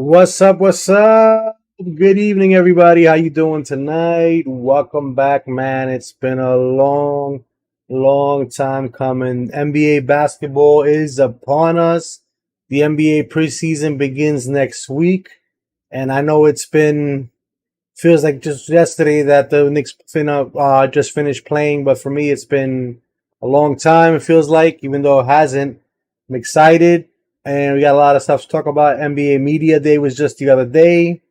What's up? What's up? Good evening, everybody. How you doing tonight? Welcome back, man. It's been a long time coming. NBA basketball is upon us. The NBA preseason begins next week, and I know it's been feels like just yesterday that the Knicks just finished playing, but for me, it's been a long time. It feels like, even though it hasn't. I'm excited, and we got a lot of stuff to talk about. NBA Media Day was just the other day,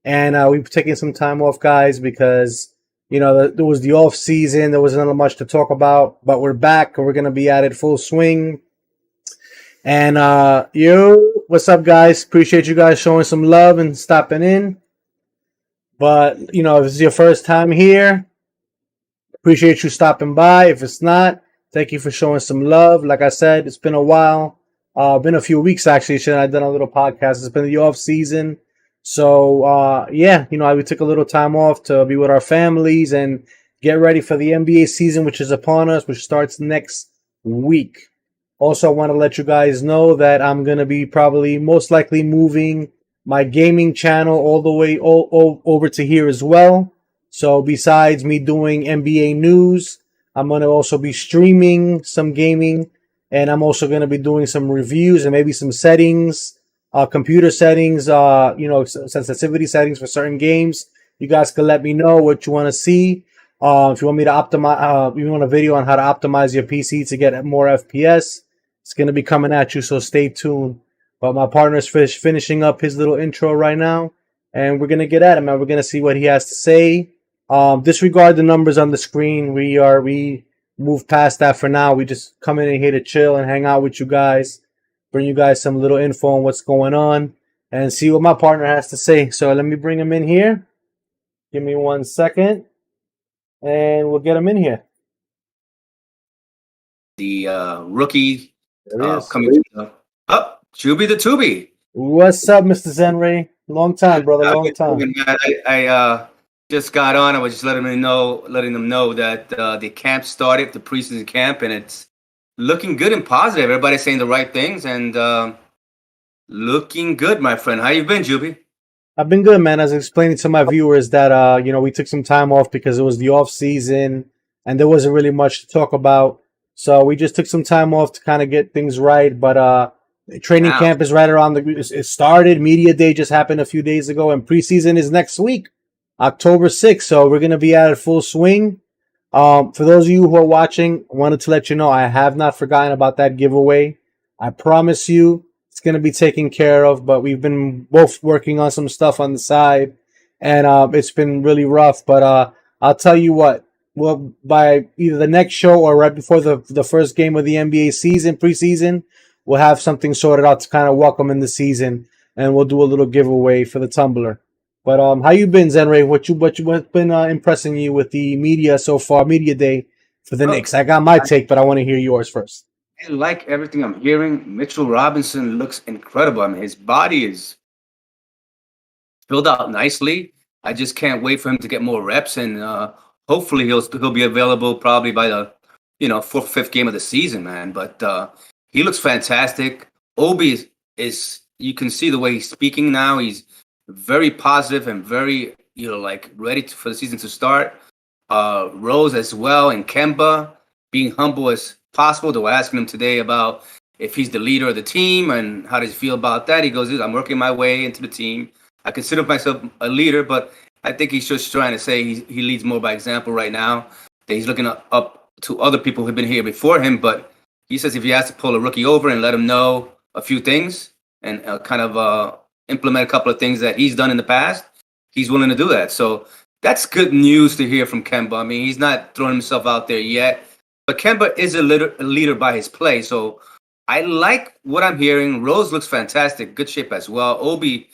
and we've taken some time off, guys, because there was the off season. There wasn't much to talk about, but we're back, and we're gonna be at it full swing. And what's up, guys? Appreciate you guys showing some love and stopping in. But if this is your first time here, appreciate you stopping by. If it's not, thank you for showing some love. Like I said, it's been a while. Been a few weeks actually. I've done a little podcast. It's been the off season. So we took a little time off to be with our families and get ready for the NBA season, which is upon us, which starts next week. Also, I want to let you guys know that I'm going to be probably most likely moving my gaming channel all the way over to here as well. So besides me doing NBA news, I'm going to also be streaming some gaming, and I'm also going to be doing some reviews and maybe some settings, computer settings, sensitivity settings for certain games. You guys can let me know what you want to see. If you want me to optimize, if you want a video on how to optimize your PC to get more FPS, it's going to be coming at you, so stay tuned. But my partner's finishing up his little intro right now, and we're going to get at him, and we're going to see what he has to say. Disregard the numbers on the screen. We moved past that for now. We just come in here to chill and hang out with you guys, bring you guys some little info on what's going on, and see what my partner has to say. So let me bring him in here. Give me 1 second, and we'll get him in here. The rookie coming up. Juby the Tubi. What's up, Mr. Zenray? Long time, brother. Long time. I just got on. I was just letting them know that the camp started, the preseason camp, and it's looking good and positive. Everybody's saying the right things and looking good, my friend. How you been, Juby? I've been good, man. I was explaining to my viewers that we took some time off because it was the off season and there wasn't really much to talk about. So we just took some time off to kind of get things right. But training camp is right around it started. Media Day just happened a few days ago, and preseason is next week, October 6th. So we're going to be at it full swing. For those of you who are watching, I wanted to let you know I have not forgotten about that giveaway. I promise you it's going to be taken care of, but we've been both working on some stuff on the side, and it's been really rough. But I'll tell you what, well, by either the next show or right before the first game of the NBA season, preseason, we'll have something sorted out to kind of welcome in the season, and we'll do a little giveaway for the tumbler. But how you been, Zenray? What's been impressing you with the media so far? Media Day for the Knicks. I got my take, but I want to hear yours first. I like everything I'm hearing. Mitchell Robinson looks incredible. I mean, his body is filled out nicely. I just can't wait for him to get more reps, and hopefully he'll be available probably by the fourth, fifth game of the season, man. But he looks fantastic. Obi is you can see the way he's speaking now. He's very positive and very ready for the season to start. Rose as well, and Kemba being humble as possible. They were asking him today about if he's the leader of the team and how does he feel about that. He goes, I'm working my way into the team. I consider myself a leader, but I think he's just trying to say he leads more by example right now. That he's looking up to other people who've been here before him, but he says if he has to pull a rookie over and let him know a few things and implement a couple of things that he's done in the past, he's willing to do that. So that's good news to hear from Kemba. I mean, he's not throwing himself out there yet, but Kemba is a leader by his play. So I like what I'm hearing. Rose looks fantastic, good shape as well. Obi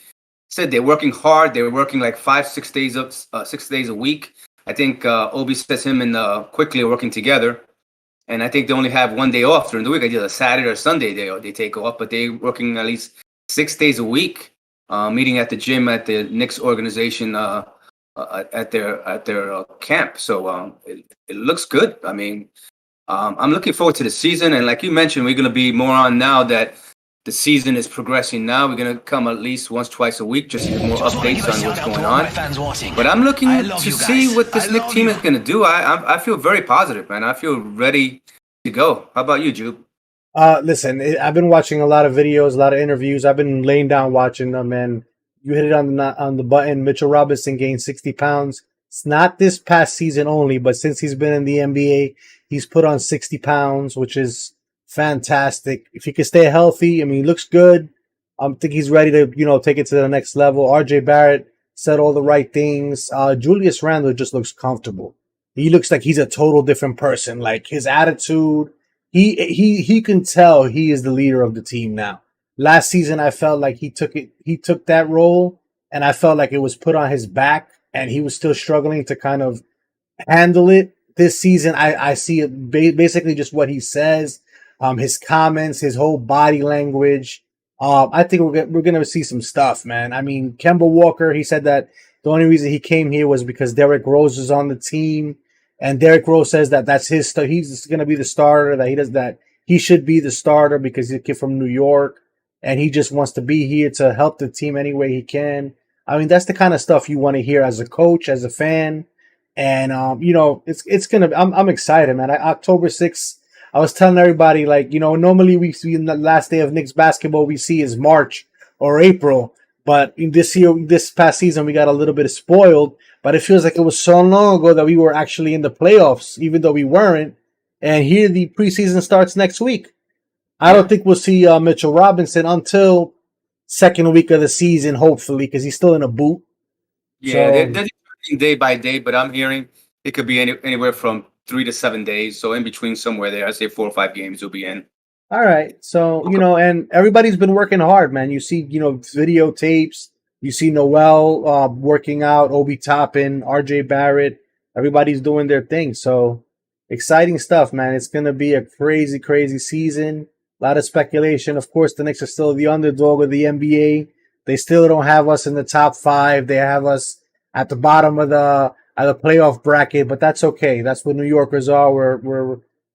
said they're working hard. They're working like 6 days a week. I think Obi says him and Quickly are working together. And I think they only have 1 day off during the week. Either a Saturday or Sunday they take off, but they're working at least 6 days a week, meeting at the gym at the Knicks organization at their camp. So it looks good. I mean, I'm looking forward to the season. And like you mentioned, we're going to be more on now that the season is progressing now. We're gonna come at least once, twice a week, just to get more updates on what's going on. But I'm looking to see what this Knicks team is gonna do. I feel very positive, man. I feel ready to go. How about you, Jude? Listen, I've been watching a lot of videos, a lot of interviews. I've been laying down watching them, and you hit it on the button. Mitchell Robinson gained 60 pounds. It's not this past season only, but since he's been in the NBA, he's put on 60 pounds, which is fantastic. If he can stay healthy, I mean, he looks good. I think he's ready to, take it to the next level. RJ Barrett said all the right things. Julius Randle just looks comfortable. He looks like he's a total different person. Like his attitude, he can tell he is the leader of the team now. Last season, I felt like he took that role, and I felt like it was put on his back, and he was still struggling to kind of handle it. This season, I see it basically just what he says, his comments, his whole body language. I think we're gonna see some stuff, man. I mean, Kemba Walker, he said that the only reason he came here was because Derrick Rose is on the team, and Derrick Rose says that that's his. He's gonna be the starter. That he should be the starter because he's a kid from New York, and he just wants to be here to help the team any way he can. I mean, that's the kind of stuff you want to hear as a coach, as a fan. And it's gonna. I'm excited, man. October 6th. I was telling everybody, like, normally we see in the last day of Knicks basketball we see is March or April, but in this past season we got a little bit spoiled. But it feels like it was so long ago that we were actually in the playoffs, even though we weren't. And here the preseason starts next week. I don't think we'll see Mitchell Robinson until second week of the season, hopefully, because he's still in a boot. Yeah, they're day by day, but I'm hearing it could be anywhere from 3 to 7 days. So in between somewhere there, I say 4 or 5 games will be in. All right. So, and everybody's been working hard, man. You see, videotapes. You see Noel working out, Obi Toppin, RJ Barrett. Everybody's doing their thing. So exciting stuff, man. It's going to be a crazy, crazy season. A lot of speculation. Of course, the Knicks are still the underdog of the NBA. They still don't have us in the top 5. They have us at the bottom of the playoff bracket, but that's okay. That's what New Yorkers are.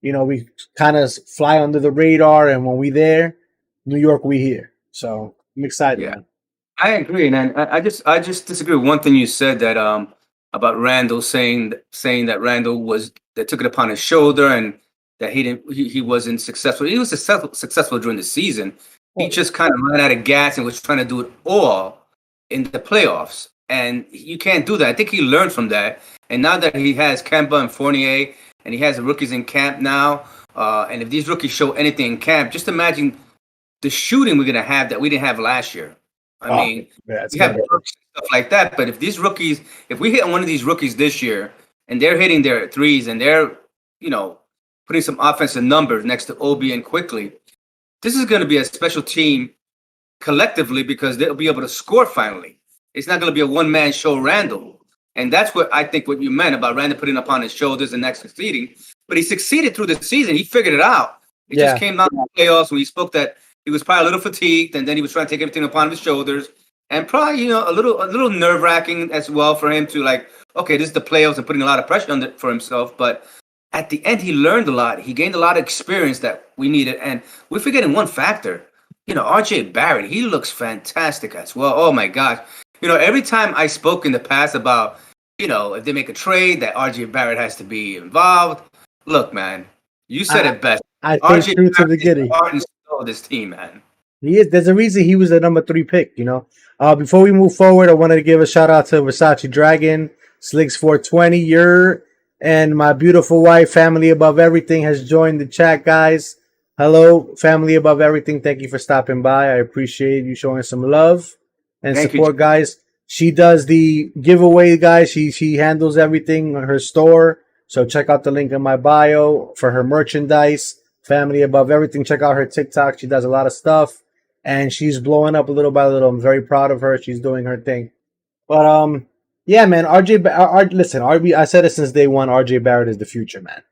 We kind of fly under the radar, and when we there, New York, we here. So I'm excited. Yeah, man. I agree, and I just disagree with one thing you said that about Randall saying that Randall took it upon his shoulder and that he wasn't successful. He was successful during the season. He just kind of ran out of gas and was trying to do it all in the playoffs. And you can't do that. I think he learned from that. And now that he has Kemba and Fournier, and he has the rookies in camp now, and if these rookies show anything in camp, just imagine the shooting we're going to have that we didn't have last year. I mean, we have stuff like that. But if we hit on one of these rookies this year, and they're hitting their threes, and they're, putting some offensive numbers next to Obi and quickly, this is going to be a special team collectively because they'll be able to score finally. It's not going to be a one-man show, Randall. And that's what I think what you meant about Randall putting upon his shoulders and not succeeding. But he succeeded through the season. He figured it out. It just came down to the playoffs when he spoke that he was probably a little fatigued, and then he was trying to take everything upon his shoulders. And probably, a little nerve-wracking as well for him to, like, okay, this is the playoffs and putting a lot of pressure for himself. But at the end, he learned a lot. He gained a lot of experience that we needed. And we're forgetting one factor. RJ Barrett, he looks fantastic as well. Oh, my gosh. Every time I spoke in the past about, if they make a trade, that RJ Barrett has to be involved. Look, man, you said it best. I think true to the giddy. Heart and soul of this team, man. He is. There's a reason he was the number 3 pick. Before we move forward, I wanted to give a shout out to Versace Dragon, Slicks 420. And my beautiful wife, Family Above Everything, has joined the chat, guys. Hello, Family Above Everything. Thank you for stopping by. I appreciate you showing some love and support, guys. She does the giveaway, guys. She handles everything on her store. So check out the link in my bio for her merchandise. Family Above Everything. Check out her TikTok. She does a lot of stuff, and she's blowing up little by little. I'm very proud of her. She's doing her thing. But yeah, man. Listen, I said it since day one. RJ Barrett is the future, man.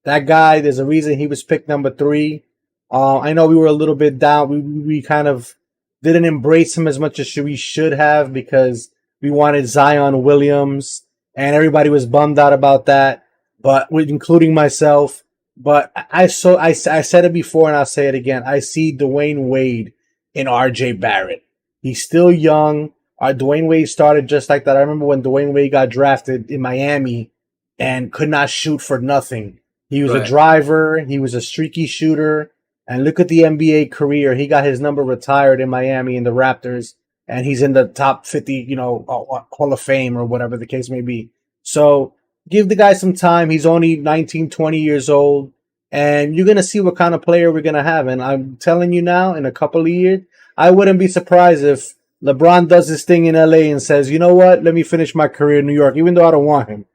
That guy. There's a reason he was picked number 3. I know we were a little bit down. We kind of didn't embrace him as much as we should have because we wanted Zion Williams, and everybody was bummed out about that, but including myself. But I said it before, and I'll say it again. I see Dwayne Wade in RJ Barrett. He's still young. Dwayne Wade started just like that. I remember when Dwayne Wade got drafted in Miami and could not shoot for nothing. He was a Right. driver. He was a streaky shooter. And look at the NBA career. He got his number retired in Miami in the Raptors, and he's in the top 50, Hall of Fame or whatever the case may be. So give the guy some time. He's only 19, 20 years old, and you're going to see what kind of player we're going to have. And I'm telling you now, in a couple of years, I wouldn't be surprised if LeBron does his thing in LA and says, you know what, let me finish my career in New York, even though I don't want him.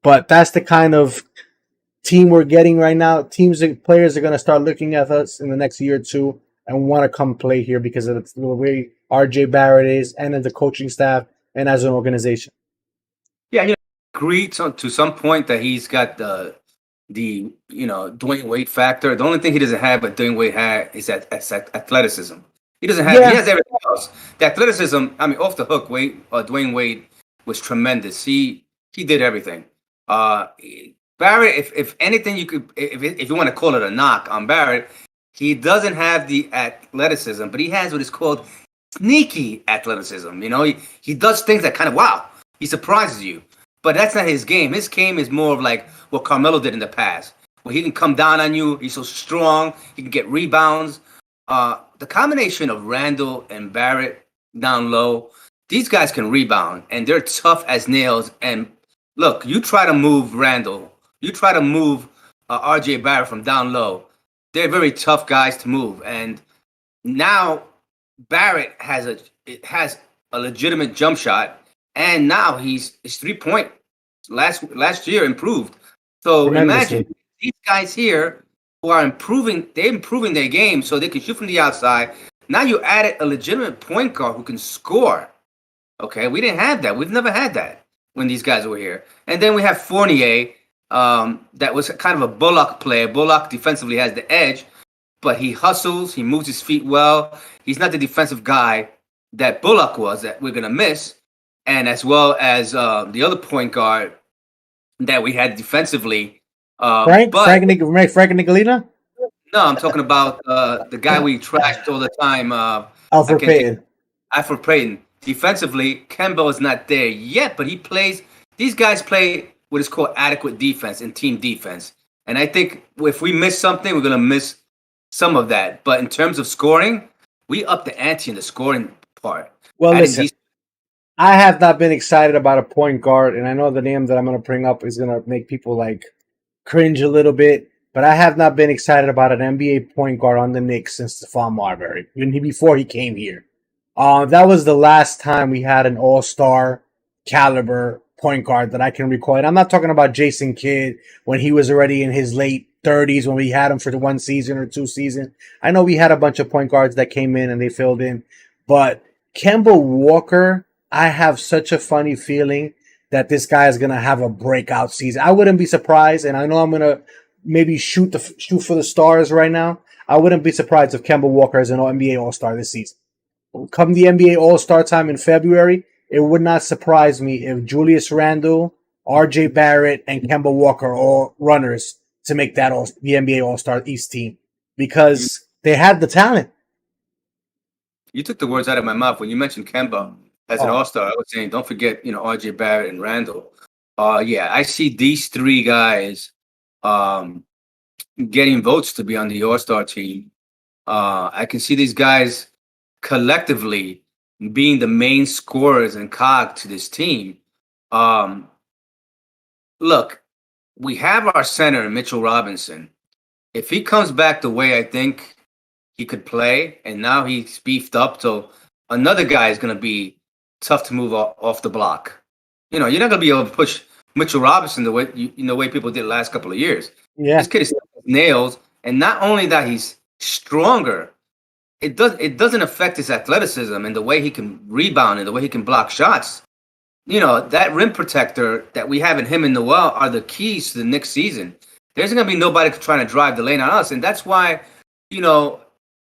But that's the kind of team we're getting right now. Teams and players are going to start looking at us in the next year or two and want to come play here because of the way RJ Barrett is and the coaching staff and as an organization. Yeah, agree to some point that he's got the Dwayne Wade factor. The only thing he doesn't have, but Dwayne Wade had, is that athleticism. He doesn't have. Yeah. He has everything else. The athleticism. I mean, off the hook, Dwayne Wade was tremendous. He did everything. Barrett, if anything, if you want to call it a knock on Barrett, he doesn't have the athleticism, but he has what is called sneaky athleticism. He does things that kind of wow, he surprises you. But that's not his game. His game is more of like what Carmelo did in the past, where he can come down on you. He's so strong. He can get rebounds. The combination of Randle and Barrett down low, these guys can rebound, and they're tough as nails. And look, you try to move Randle, you try to move RJ Barrett from down low. They're very tough guys to move. And now Barrett has a legitimate jump shot. And now his 3-point last year improved. So imagine these guys here who are improving their game so they can shoot from the outside. Now you added a legitimate point guard who can score. Okay, we didn't have that. We've never had that when these guys were here. And then we have Fournier, that was kind of a Bullock player. Bullock defensively has the edge, but he hustles, he moves his feet well. He's not the defensive guy that Bullock was that we're going to miss. And as well as the other point guard that we had defensively. Frank Nicolina? No, I'm talking about the guy we trashed all the time. Alfred Payton. Alfred Payton. Defensively, Kemba is not there yet, but he plays. These guys play what is called adequate defense and team defense. And I think if we miss something, we're going to miss some of that. But in terms of scoring, we up the ante in the scoring part. Well, listen. I have not been excited about a point guard, and I know the name that I'm going to bring up is going to make people cringe a little bit, but I have not been excited about an NBA point guard on the Knicks since Stephon Marbury, before he came here. That was the last time we had an all-star caliber point guard that I can recall. And I'm not talking about Jason Kidd when he was already in his late 30s when we had him for the 1 season or 2 seasons. I know we had a bunch of point guards that came in and they filled in, but Kemba Walker, I have such a funny feeling that this guy is going to have a breakout season. I wouldn't be surprised, and I know I'm going to maybe shoot for the stars right now. I wouldn't be surprised if Kemba Walker is an NBA All-Star this season. Come the NBA All-Star time in February, it would not surprise me if Julius Randle, RJ Barrett, and Kemba Walker are all runners to make that the NBA All-Star East team because they had the talent. You took the words out of my mouth when you mentioned Kemba as an All-Star. I was saying, don't forget, RJ Barrett and Randle. Yeah, I see these 3 guys getting votes to be on the All-Star team. I can see these guys collectively being the main scorers and cog to this team. Look, we have our center, Mitchell Robinson. If he comes back the way I think he could play, and now he's beefed up, so another guy is going to be tough to move off the block. You're not going to be able to push Mitchell Robinson the way people did the last couple of years. Yeah. This kid is nails, and not only that, he's stronger. It doesn't affect his athleticism and the way he can rebound and the way he can block shots. That rim protector that we have in him and Noel are the keys to the next season. There's going to be nobody trying to drive the lane on us, and that's why,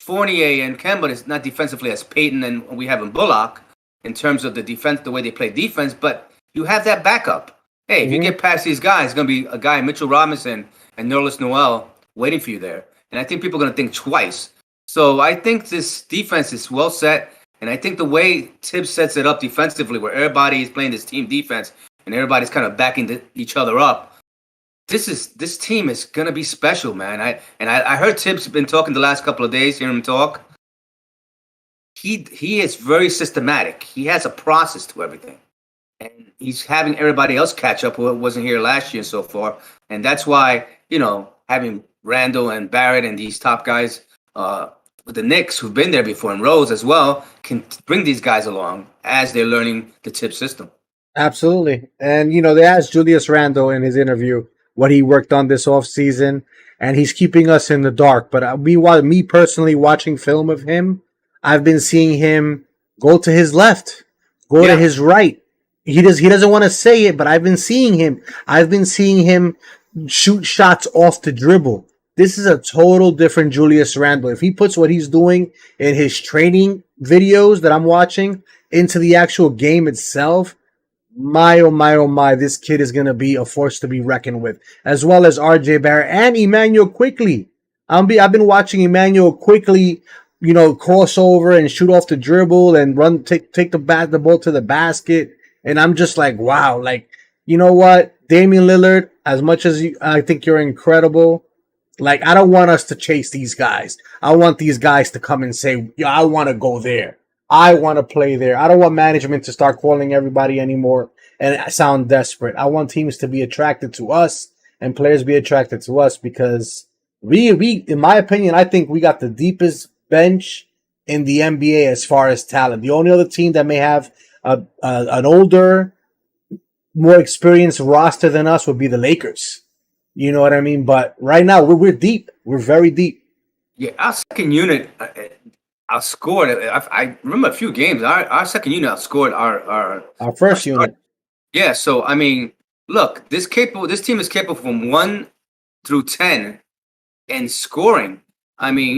Fournier and Kemba is not defensively as Payton and we have in Bullock in terms of the defense, the way they play defense, but you have that backup. Hey, if you get past these guys, it's going to be a guy, Mitchell Robinson and Nerlens Noel, waiting for you there. And I think people are going to think twice. So I think this defense is well set, and I think the way Tibbs sets it up defensively, where everybody is playing this team defense and everybody's kind of backing each other up, this team is gonna be special, man. I heard Tibbs been talking the last couple of days, hearing him talk. He is very systematic. He has a process to everything, and he's having everybody else catch up who wasn't here last year and so forth. And that's why having Randle and Barrett and these top guys with the Knicks who've been there before, and Rose as well, can bring these guys along as they're learning the tip system. Absolutely. And, they asked Julius Randle in his interview what he worked on this offseason, and he's keeping us in the dark. But me personally, watching film of him, I've been seeing him go to his left, go to his right. He doesn't want to say it, but I've been seeing him. I've been seeing him shoot shots off the dribble. This is a total different Julius Randle. If he puts what he's doing in his training videos that I'm watching into the actual game itself, my, oh my, oh my, this kid is going to be a force to be reckoned with, as well as RJ Barrett and Emmanuel Quickly. I've been watching Emmanuel Quickly, cross over and shoot off the dribble and take the ball to the basket. And I'm just like, wow, you know what? Damian Lillard, as much as I think you're incredible, I don't want us to chase these guys. I want these guys to come and say, yeah, I want to go there. I want to play there. I don't want management to start calling everybody anymore and sound desperate. I want teams to be attracted to us and players be attracted to us, because we, in my opinion, I think we got the deepest bench in the NBA as far as talent. The only other team that may have an older, more experienced roster than us would be the Lakers. You know what I mean? But right now, we're deep. We're very deep. Yeah, our second unit outscored. I remember a few games. Our second unit outscored our first unit. Yeah, so I mean, look, this team is capable from 1 through 10 and scoring. I mean,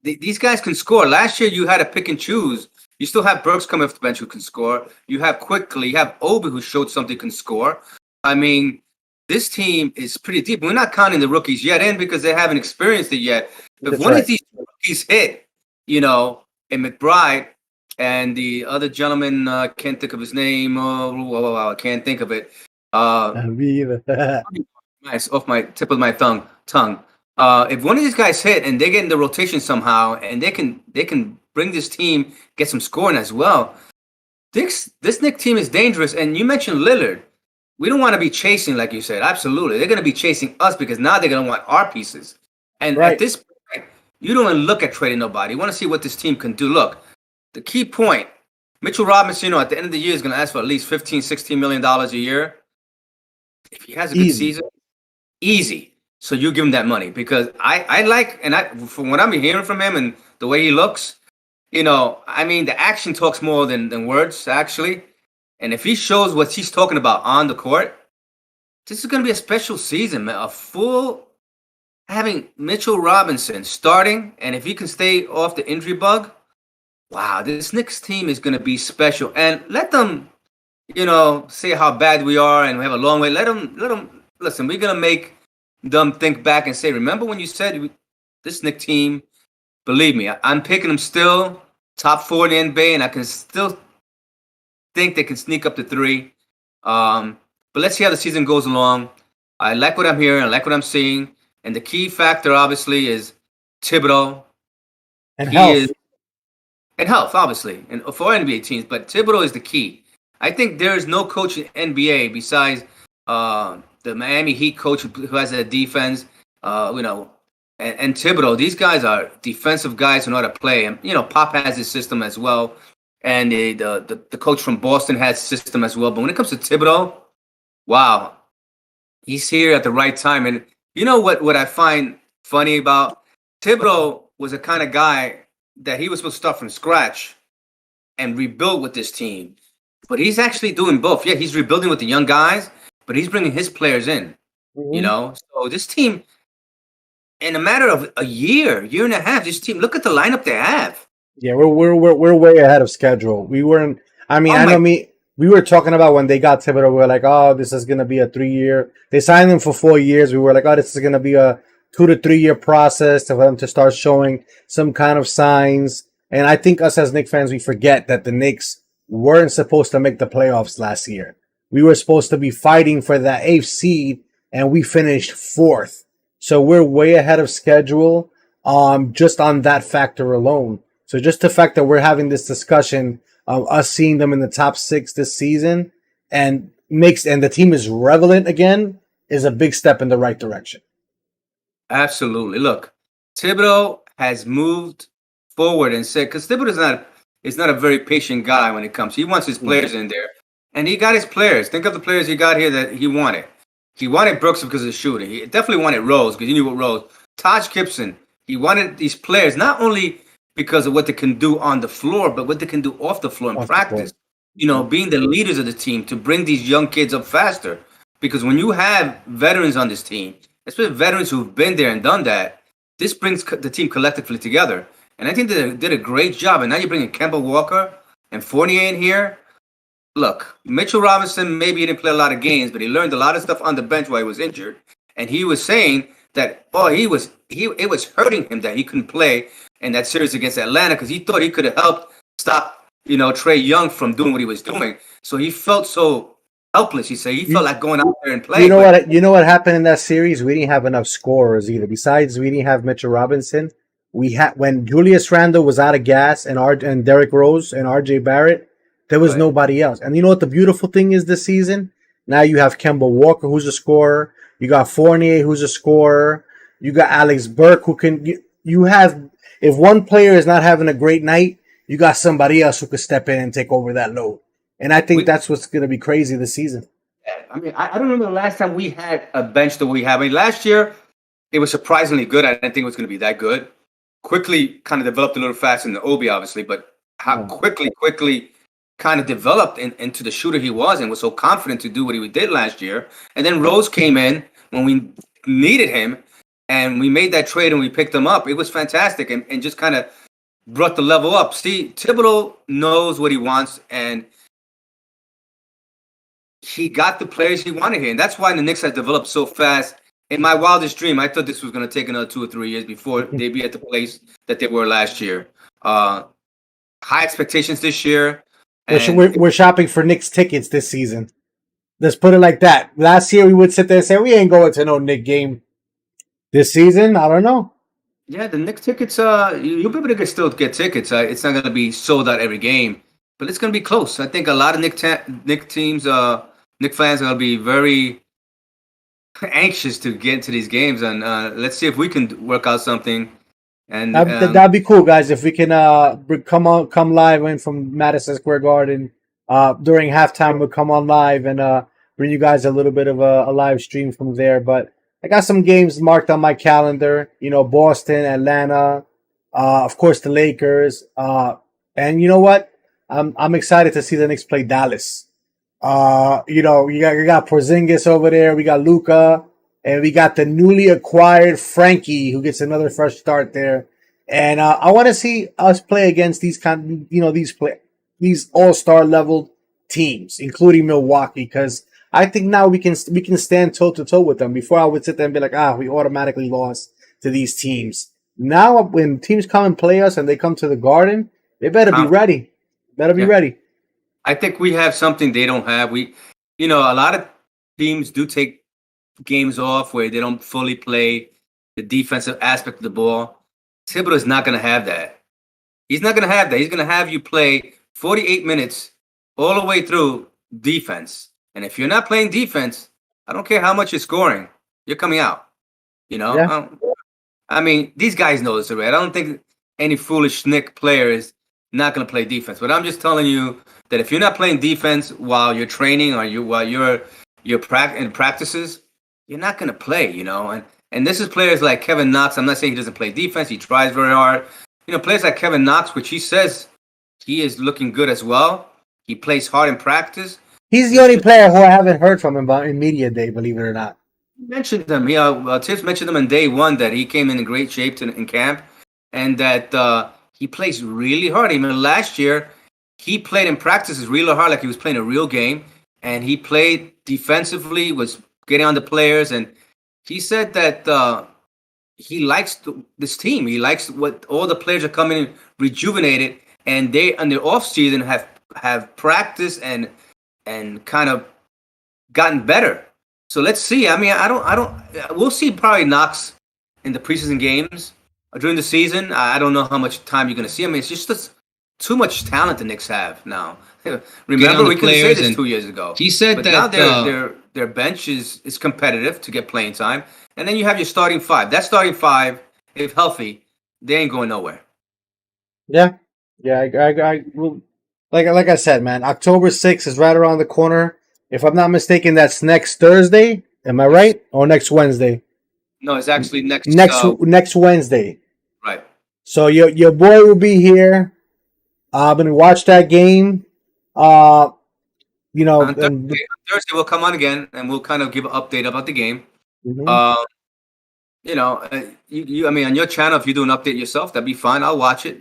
these guys can score. Last year, you had to pick and choose. You still have Burks coming off the bench who can score. You have Quickly. You have Obi who showed something can score. I mean, this team is pretty deep. We're not counting the rookies yet in because they haven't experienced it yet. If one of these rookies hit, and McBride and the other gentleman, can't think of his name. I can't think of it. Me either. Nice, off my tip of my tongue. If one of these guys hit and they get in the rotation somehow, and they can bring this team, get some scoring as well. This Knicks team is dangerous. And you mentioned Lillard. We don't want to be chasing, like you said. Absolutely. They're going to be chasing us because now they're going to want our pieces. And at this point, you don't even look at trading nobody. You want to see what this team can do. Look, the key point, Mitchell Robinson, at the end of the year is going to ask for at least $15, $16 million a year. If he has a good season, easy. So you give him that money, because from what I'm hearing from him and the way he looks, the action talks more than words, actually. And if he shows what he's talking about on the court, this is going to be a special season, man. Having Mitchell Robinson starting, and if he can stay off the injury bug, wow, this Knicks team is going to be special. And let them, say how bad we are and we have a long way. Let them listen. We're going to make them think back and say, remember when you said this Knicks team? Believe me, I'm picking them still top 4 in the NBA, and I can still think they can sneak up to 3. But let's see how the season goes along. I like what I'm hearing. I like what I'm seeing. And the key factor, obviously, is Thibodeau. And health. And health, obviously, and for NBA teams. But Thibodeau is the key. I think there is no coach in NBA besides the Miami Heat coach who has a defense, and Thibodeau. These guys are defensive guys who know how to play. And, Pop has his system as well. And the coach from Boston has system as well. But when it comes to Thibodeau, wow, he's here at the right time. And you know what I find funny about Thibodeau was a kind of guy that he was supposed to start from scratch and rebuild with this team. But he's actually doing both. Yeah, he's rebuilding with the young guys, but he's bringing his players in. Mm-hmm. So this team, in a matter of a year and a half, this team, look at the lineup they have. Yeah, we're way ahead of schedule. We weren't. I mean, we were talking about when they got Thibodeau. We were like, oh, this is gonna be a 3-year. They signed him for 4 years. We were like, oh, this is gonna be a 2 to 3 year process for them to start showing some kind of signs. And I think us as Knicks fans, we forget that the Knicks weren't supposed to make the playoffs last year. We were supposed to be fighting for that eighth seed, and we finished fourth. So we're way ahead of schedule, just on that factor alone. So just the fact that we're having this discussion of us seeing them in the top six this season and the team is relevant again is a big step in the right direction. Absolutely. Look, Thibodeau has moved forward and said, because Thibodeau is not a very patient guy when it comes. He wants his players in there, and he got his players. Think of the players he got here that he wanted. He wanted Brooks because of the shooting. He definitely wanted Rose because he knew what Rose. Taj Gibson. He wanted these players not only because of what they can do on the floor, but what they can do off the floor in practice. Being the leaders of the team to bring these young kids up faster. Because when you have veterans on this team, especially veterans who've been there and done that, this brings the team collectively together. And I think they did a great job. And now you're bringing Kemba Walker and Fournier in here. Look, Mitchell Robinson, maybe he didn't play a lot of games, but he learned a lot of stuff on the bench while he was injured. And he was saying that, it was hurting him that he couldn't play in that series against Atlanta because he thought he could have helped stop, Trae Young from doing what he was doing. So he felt so helpless. He said he felt like going out there and playing. You know what happened in that series? We didn't have enough scorers either. Besides, we didn't have Mitchell Robinson. We had when Julius Randle was out of gas and Derrick Rose and RJ Barrett, there was nobody else. And you know what the beautiful thing is this season? Now you have Kemba Walker, who's a scorer. You got Fournier, who's a scorer. You got Alex Burke, who can. You have, if one player is not having a great night, you got somebody else who could step in and take over that load. And I think that's what's going to be crazy this season. I mean, I don't remember the last time we had a bench that we have. I mean, last year it was surprisingly good. I didn't think it was going to be that good. Quickly kind of developed a little faster than the Obi, obviously, but how quickly kind of developed into the shooter he was and was so confident to do what he did last year. And then Rose came in when we needed him, and we made that trade and we picked him up. It was fantastic and just kind of brought the level up. See, Thibodeau knows what he wants, and he got the players he wanted here. And that's why the Knicks has developed so fast. In my wildest dream, I thought this was going to take another 2 or 3 years before they'd be at the place that they were last year. High expectations this year. We're shopping for Knicks tickets this season. Let's put it like that. Last year, we would sit there and say, we ain't going to no Knicks game. This season, I don't know. Yeah, the Knicks tickets, you'll be able to still get tickets. It's not going to be sold out every game, but it's going to be close. I think a lot of Knicks teams, Knicks fans are going to be very anxious to get into these games, and let's see if we can work out something. And that'd be cool, guys. If we can come live in from Madison Square Garden during halftime, we'll come on live and bring you guys a little bit of a live stream from there. But I got some games marked on my calendar. Boston, Atlanta, of course the Lakers, and you know what? I'm excited to see the Knicks play Dallas. You got Porzingis over there. We got Luka, and we got the newly acquired Frankie, who gets another fresh start there. And I want to see us play against these these all-star level teams, including Milwaukee, because I think now we can stand toe to toe with them. Before I would sit there and be like, we automatically lost to these teams. Now when teams come and play us and they come to the Garden, they better be ready. Be ready. I think we have something they don't have. A lot of teams do take games off where they don't fully play the defensive aspect of the ball. Thibodeau is not going to have that. He's not going to have that. He's going to have you play 48 minutes all the way through defense. And if you're not playing defense, I don't care how much you're scoring, you're coming out. Yeah. I mean, these guys know this already. I don't think any foolish Knick player is not going to play defense. But I'm just telling you that if you're not playing defense while you're training or while you're in practices, you're not going to play, And this is players like Kevin Knox. I'm not saying he doesn't play defense. He tries very hard. Players like Kevin Knox, which he says he is looking good as well. He plays hard in practice. He's the only player who I haven't heard from him in media day, believe it or not. Mentioned him. Tibbs mentioned him on day one that he came in great shape in camp, and that he plays really hard. Even last year, he played in practices really hard, like he was playing a real game, and he played defensively, was getting on the players, and he said that he likes this team. He likes what all the players are coming in rejuvenated, and they on their off season have practiced and kind of gotten better. So let's see. I mean, I don't. We'll see probably Knox in the preseason games during the season. I don't know how much time you're going to see. I mean, it's just too much talent the Knicks have now. Remember, we couldn't say this 2 years ago. He said but that now their bench is competitive to get playing time, and then you have your starting five. That starting five, if healthy, they ain't going nowhere. Yeah, yeah. I will. Like I said, man, October 6th is right around the corner. If I'm not mistaken, that's next Thursday. Am I right? Or next Wednesday? No, it's actually Next Wednesday. Right. So your boy will be here. I'm gonna watch that game. You know, On Thursday we'll come on again and we'll kind of give an update about the game. mhm. You know, I mean, on your channel, if you do an update yourself, that'd be fine. I'll watch it.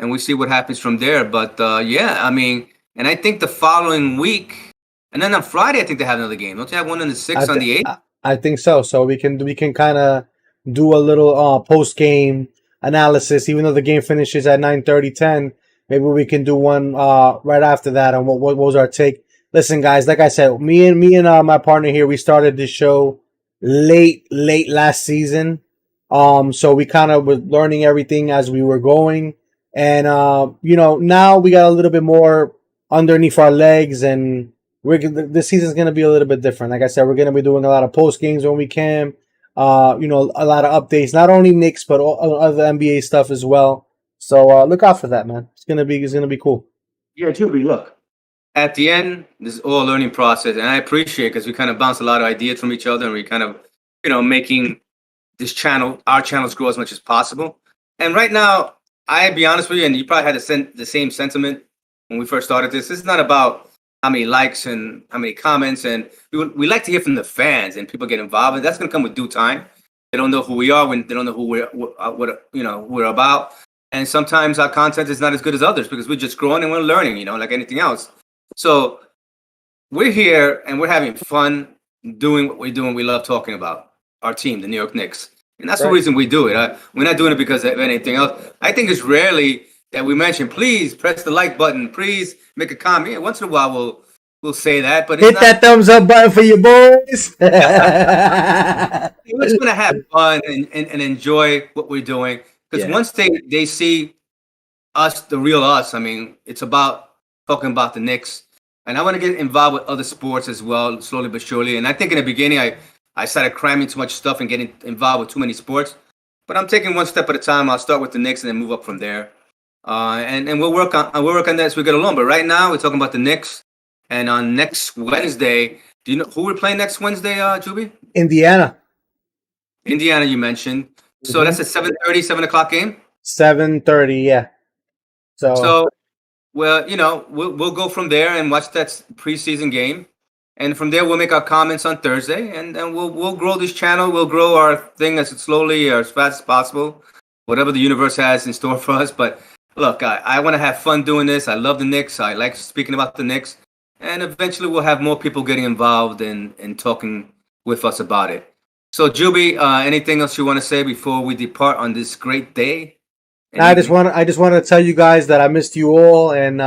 And we see what happens from there. But yeah, I mean, and I think the following week, and then on Friday, I think they have another game. Don't you have one on the 6th, on the 8th? I think so. So we can kind of do a little post game analysis, even though the game finishes at 9:30, 10. Maybe we can do one right after that on what was our take. Listen, guys, like I said, me and my partner here, we started this show late last season. So we kind of were learning everything as we were going, and now we got a little bit more underneath our legs, and this season's gonna be a little bit different. Like I said, we're gonna be doing a lot of post games when we can. A lot of updates, not only Knicks but all other NBA stuff as well. So look out for that, man. It's gonna be cool. Yeah, Juby, look. At the end, this is all a learning process, and I appreciate it because we kind of bounce a lot of ideas from each other, and we kind of, making our channels grow as much as possible. And right now, I'd be honest with you, and you probably had the same sentiment when we first started this. This is not about how many likes and how many comments, and we like to hear from the fans and people get involved, and that's going to come with due time. They don't know who we are when they don't know who we're about, and sometimes our content is not as good as others because we're just growing and we're learning, like anything else. So we're here and we're having fun doing what we're doing. We love talking about our team, the New York Knicks. And that's the reason we do it. We're not doing it because of anything else. I think it's rarely that we mention, please press the like button. Please make a comment. Yeah, once in a while we'll say that. But hit that thumbs up button for you boys. We're just going to have fun and enjoy what we're doing. Because once they see us, the real us, I mean, it's about talking about the Knicks. And I want to get involved with other sports as well, slowly but surely. And I think in the beginning, I started cramming too much stuff and getting involved with too many sports. But I'm taking one step at a time. I'll start with the Knicks and then move up from there. And we'll work on that as we get along. But right now, we're talking about the Knicks. And on next Wednesday, do you know who we're playing next Wednesday, Juby? Indiana, you mentioned. So that's a 7:30, 7 o'clock game? 7:30, yeah. So well, we'll go from there and watch that preseason game, and from there we'll make our comments on Thursday, and then we'll grow this channel. We'll grow our thing as slowly or as fast as possible, whatever the universe has in store for us. But look, I want to have fun doing this. I love the Knicks. I like speaking about the Knicks, and eventually we'll have more people getting involved and talking with us about it. So, Juby, anything else you want to say before we depart on this great day? I just want to tell you guys that I missed you all, and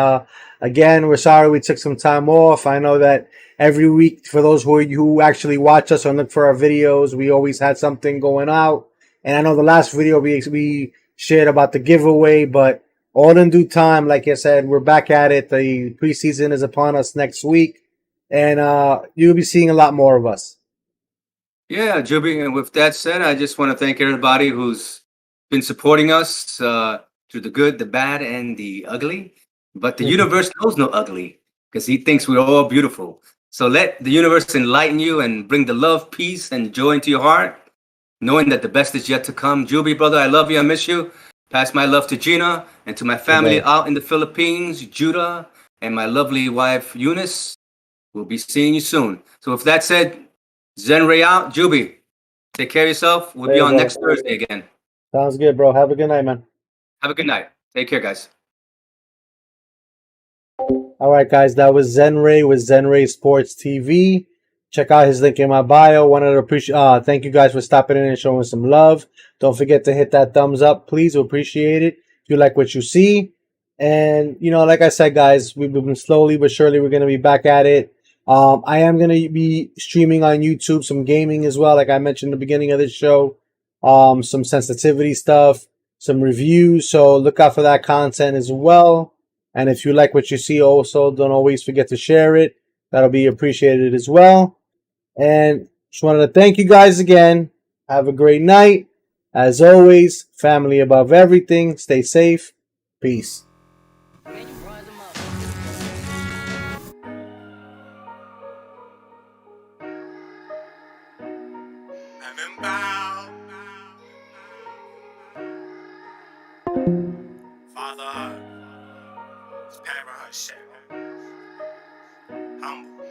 again, we're sorry we took some time off. I know that every week, for those who actually watch us or look for our videos, we always had something going out. And I know the last video we shared about the giveaway, but all in due time, like I said, we're back at it. The preseason is upon us next week, and you'll be seeing a lot more of us. Yeah, Juby, and with that said, I just want to thank everybody who's been supporting us through the good, the bad, and the ugly. But the universe knows no ugly because he thinks we're all beautiful. So let the universe enlighten you and bring the love, peace, and joy into your heart, knowing that the best is yet to come. Juby, brother, I love you. I miss you. Pass my love to Gina and to my family out in the Philippines, Judah, and my lovely wife, Eunice. We'll be seeing you soon. So with that said, Zenray out. Juby, take care of yourself. We'll be on next Thursday again. Sounds good, bro. Have a good night, man. Have a good night. Take care, guys. All right, guys. That was Zenray with Zenray Sports TV. Check out his link in my bio. Wanted to appreciate. Thank you guys for stopping in and showing some love. Don't forget to hit that thumbs up, please. We appreciate it. If you like what you see, and like I said, guys, we've been slowly but surely. We're gonna be back at it. I am gonna be streaming on YouTube some gaming as well, like I mentioned in the beginning of this show. Some sensitivity stuff, some reviews. So look out for that content as well. And if you like what you see, also don't always forget to share it. That'll be appreciated as well. And just wanted to thank you guys again. Have a great night. As always, family above everything. Stay safe. Peace. Fatherhood, parenthood, humble.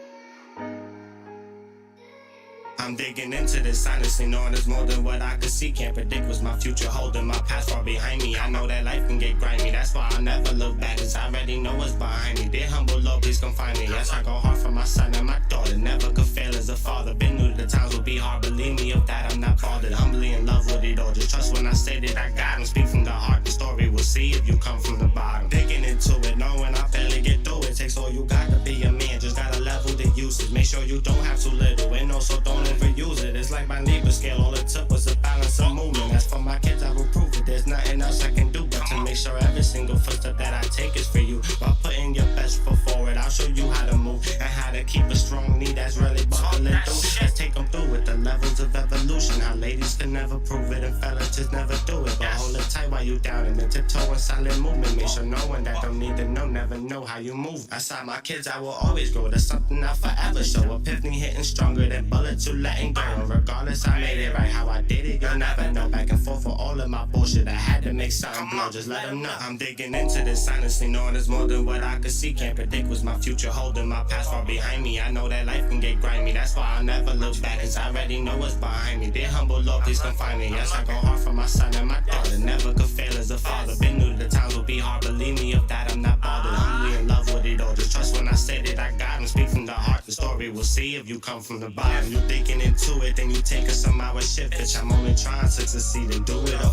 I'm digging into this, honestly knowing there's more than what I could see. Can't predict what's my future holding, my past far behind me. I know that life can get grimy, that's why I'll never look back, cause I already know what's behind me. Dear humble Lord, please come find me. Yes, I go hard for my son and my daughter. Never could fail as a father. Been new to the times will be hard, believe me, of that I'm not bothered. Humbly in love with it all, just trust when I say that I got him. Speak from the heart, the story we'll see if you come from the bottom. Digging into it, knowing I barely get through it. Takes all you got to be a man, just gotta level the usage. Make sure you don't have too little, and also don't overuse it. It's like my neighbor scale, all it took was a balance of movement. As for my kids, I will prove it. There's nothing else I can do but to make sure every single footstep that I take is for you. While putting your best foot forward, I'll show you how to move and how to keep a strong knee that's really buckling through. Let's take them through with the levels of evolution. How ladies can never prove it and fellas just never do it. But hold it tight while you down and then tiptoe in silent movement. Make sure no one that don't need to know never know how you move. Aside my kids, I will always grow. There's something I'll forever show. Epiphany hitting stronger than bullets you letting go. And regardless, I made it right. How I did it, you'll never know. Back and forth for all of my bullshit. I had to make something blow. Just let them know. I'm digging into this, honestly knowing there's more than what I could see. Can't predict what's my future holding, my past far behind me. I know that life can get grimy, that's why I'll never look back, cause I already know what's behind me. Dear humble Lord, please come find me. Yes, I go hard for my son and my daughter. Never could fail as a father. Been new to the times will be hard, believe me, of that I'm not bothered. Humbly in love with it all, just trust when I say that I got him. Speak from the heart, the story we'll see if you come from the bottom. You digging into it, then you take a some hour shift, bitch. I'm only trying to succeed and do it.